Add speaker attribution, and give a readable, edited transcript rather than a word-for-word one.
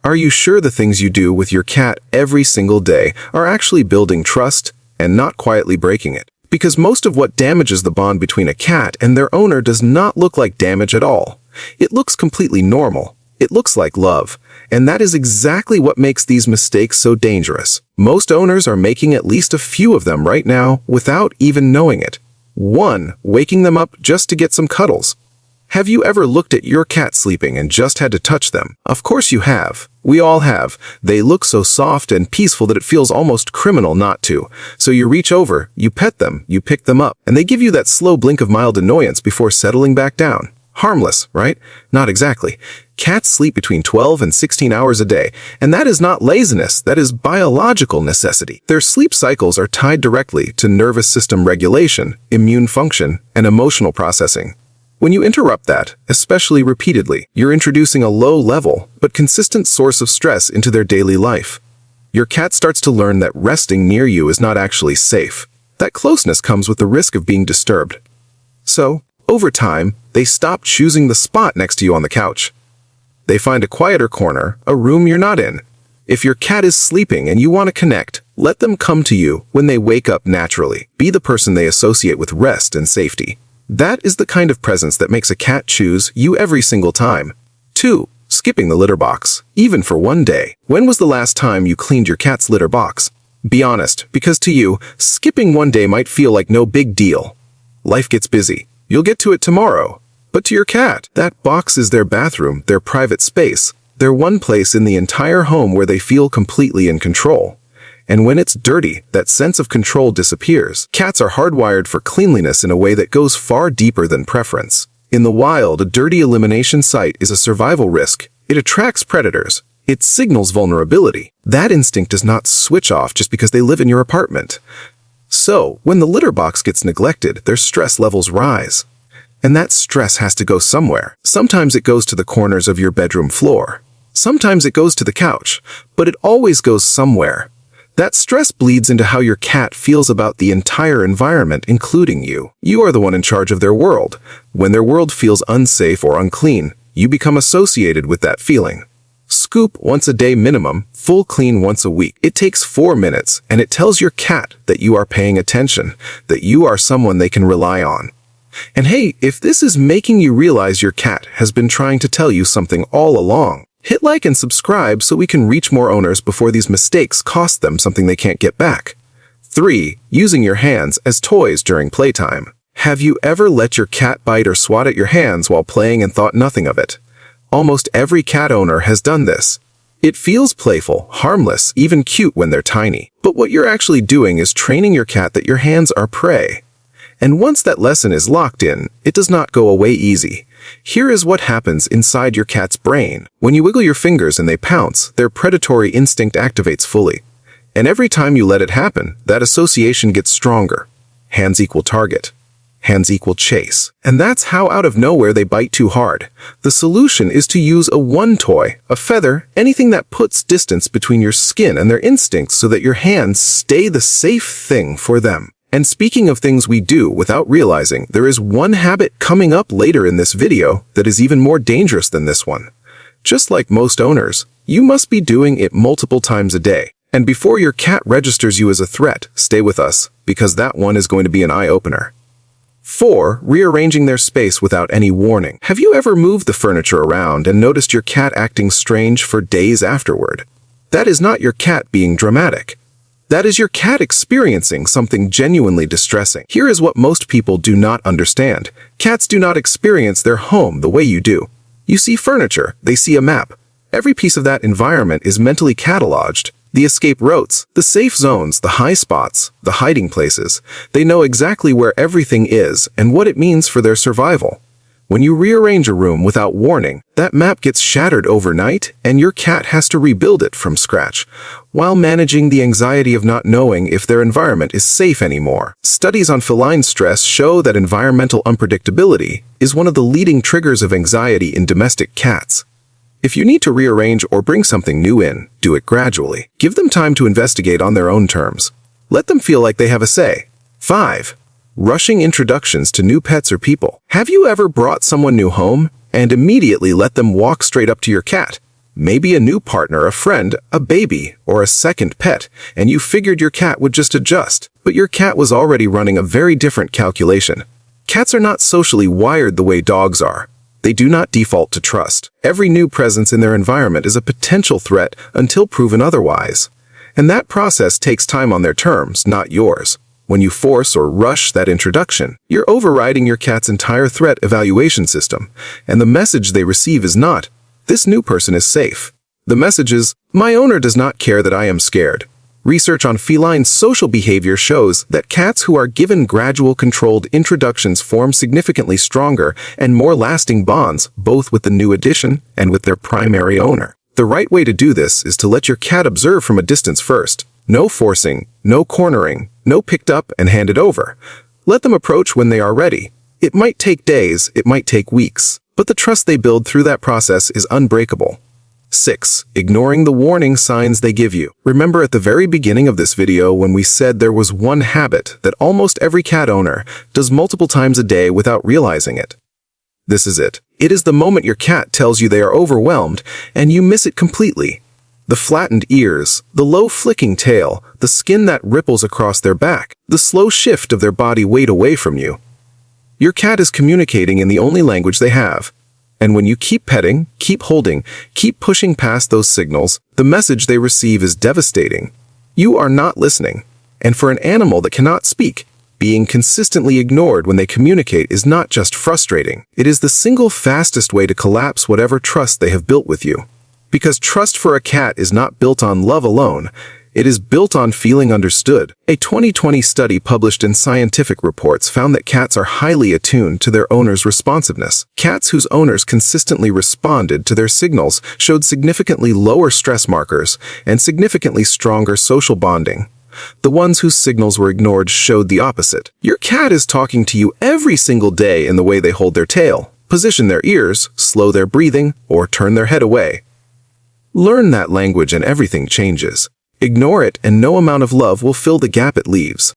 Speaker 1: Are you sure the things you do with your cat every single day are actually building trust and not quietly breaking it? Because most of what damages the bond between a cat and their owner does not look like damage at all. It looks completely normal. It looks like love. And that is exactly what makes these mistakes so dangerous. Most owners are making at least a few of them right now without even knowing it. 1. Waking them up just to get some cuddles. Have you ever looked at your cat sleeping and just had to touch them? Of course you have. We all have. They look so soft and peaceful that it feels almost criminal not to. So you reach over, you pet them, you pick them up, and they give you that slow blink of mild annoyance before settling back down. Harmless, right? Not exactly. Cats sleep between 12 and 16 hours a day, and that is not laziness, that is biological necessity. Their sleep cycles are tied directly to nervous system regulation, immune function, and emotional processing. When you interrupt that, especially repeatedly, you're introducing a low-level but consistent source of stress into their daily life. Your cat starts to learn that resting near you is not actually safe. That closeness comes with the risk of being disturbed. So, over time, they stop choosing the spot next to you on the couch. They find a quieter corner, a room you're not in. If your cat is sleeping and you want to connect, let them come to you when they wake up naturally. Be the person they associate with rest and safety. That is the kind of presence that makes a cat choose you every single time. 2. Skipping the litter box, even for one day. When was the last time you cleaned your cat's litter box? Be honest, because to you, skipping one day might feel like no big deal. Life gets busy. You'll get to it tomorrow. But to your cat, that box is their bathroom, their private space, their one place in the entire home where they feel completely in control. And when it's dirty, that sense of control disappears. Cats are hardwired for cleanliness in a way that goes far deeper than preference. In the wild, a dirty elimination site is a survival risk. It attracts predators. It signals vulnerability. That instinct does not switch off just because they live in your apartment. So, when the litter box gets neglected, their stress levels rise. And that stress has to go somewhere. Sometimes it goes to the corners of your bedroom floor. Sometimes it goes to the couch. But it always goes somewhere. That stress bleeds into how your cat feels about the entire environment, including you. You are the one in charge of their world. When their world feels unsafe or unclean, you become associated with that feeling. Scoop once a day minimum, full clean once a week. It takes 4 minutes, and it tells your cat that you are paying attention, that you are someone they can rely on. And hey, if this is making you realize your cat has been trying to tell you something all along, hit like and subscribe so we can reach more owners before these mistakes cost them something they can't get back. 3. Using your hands as toys during playtime. Have you ever let your cat bite or swat at your hands while playing and thought nothing of it? Almost every cat owner has done this. It feels playful, harmless, even cute when they're tiny. But what you're actually doing is training your cat that your hands are prey. And once that lesson is locked in, it does not go away easy. Here is what happens inside your cat's brain. When you wiggle your fingers and they pounce, their predatory instinct activates fully. And every time you let it happen, that association gets stronger. Hands equal target. Hands equal chase. And that's how out of nowhere they bite too hard. The solution is to use a one toy, a feather, anything that puts distance between your skin and their instincts so that your hands stay the safe thing for them. And speaking of things we do without realizing, there is one habit coming up later in this video that is even more dangerous than this one. Just like most owners, you must be doing it multiple times a day. And before your cat registers you as a threat, stay with us, because that one is going to be an eye-opener. 4. Rearranging their space without any warning. Have you ever moved the furniture around and noticed your cat acting strange for days afterward? That is not your cat being dramatic. That is your cat experiencing something genuinely distressing. Here is what most people do not understand. Cats do not experience their home the way you do. You see furniture, they see a map. Every piece of that environment is mentally cataloged. The escape routes, the safe zones, the high spots, the hiding places. They know exactly where everything is and what it means for their survival. When you rearrange a room without warning, that map gets shattered overnight and your cat has to rebuild it from scratch, while managing the anxiety of not knowing if their environment is safe anymore. Studies on feline stress show that environmental unpredictability is one of the leading triggers of anxiety in domestic cats. If you need to rearrange or bring something new in, do it gradually. Give them time to investigate on their own terms. Let them feel like they have a say. 5. Rushing introductions to new pets or people. Have you ever brought someone new home and immediately let them walk straight up to your cat? maybe a new partner, a friend, a baby, or a second pet, and you figured your cat would just adjust. But your cat was already running a very different calculation. Cats are not socially wired the way dogs are. They do not default to trust. Every new presence in their environment is a potential threat until proven otherwise. And that process takes time on their terms, not yours. When you force or rush that introduction, you're overriding your cat's entire threat evaluation system, and the message they receive is not, "This new person is safe." The message is, "My owner does not care that I am scared." Research on feline social behavior shows that cats who are given gradual controlled introductions form significantly stronger and more lasting bonds, both with the new addition and with their primary owner. The right way to do this is to let your cat observe from a distance first. No forcing, no cornering, no picked up and handed over. Let them approach when they are ready. It might take days, it might take weeks, but the trust they build through that process is unbreakable. 6. Ignoring the warning signs they give you. Remember at the very beginning of this video when we said there was one habit that almost every cat owner does multiple times a day without realizing it? This is it. It is the moment your cat tells you they are overwhelmed and you miss it completely. The flattened ears, the low flicking tail, the skin that ripples across their back, the slow shift of their body weight away from you. Your cat is communicating in the only language they have. And when you keep petting, keep holding, keep pushing past those signals, the message they receive is devastating. You are not listening. And for an animal that cannot speak, being consistently ignored when they communicate is not just frustrating. It is the single fastest way to collapse whatever trust they have built with you. Because trust for a cat is not built on love alone, it is built on feeling understood. A 2020 study published in Scientific Reports found that cats are highly attuned to their owner's responsiveness. Cats whose owners consistently responded to their signals showed significantly lower stress markers and significantly stronger social bonding. The ones whose signals were ignored showed the opposite. Your cat is talking to you every single day in the way they hold their tail, position their ears, slow their breathing, or turn their head away. Learn that language and everything changes. Ignore it and no amount of love will fill the gap it leaves.